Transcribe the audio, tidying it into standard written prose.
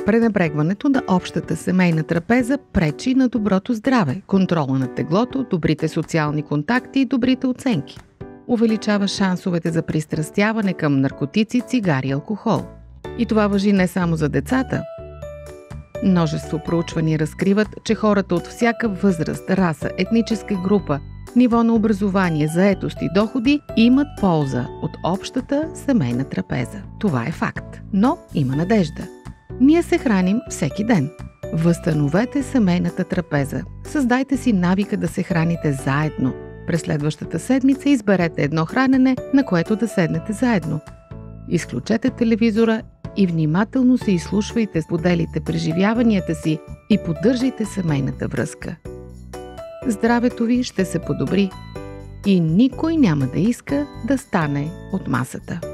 Пренебрегването на общата семейна трапеза пречи на доброто здраве, контрола на теглото, добрите социални контакти и добрите оценки. Увеличава шансовете за пристрастяване към наркотици, цигари и алкохол. И това важи не само за децата. Множество проучвания разкриват, че хората от всяка възраст, раса, етническа група, ниво на образование, заетост и доходи имат полза от общата семейна трапеза. Това е факт. Но има надежда. Ние се храним всеки ден. Възстановете семейната трапеза. Създайте си навика да се храните заедно. През следващата седмица изберете едно хранене, на което да седнете заедно. Изключете телевизора и внимателно се изслушвайте, споделите преживяванията си и поддържайте семейната връзка. Здравето ви ще се подобри и никой няма да иска да стане от масата.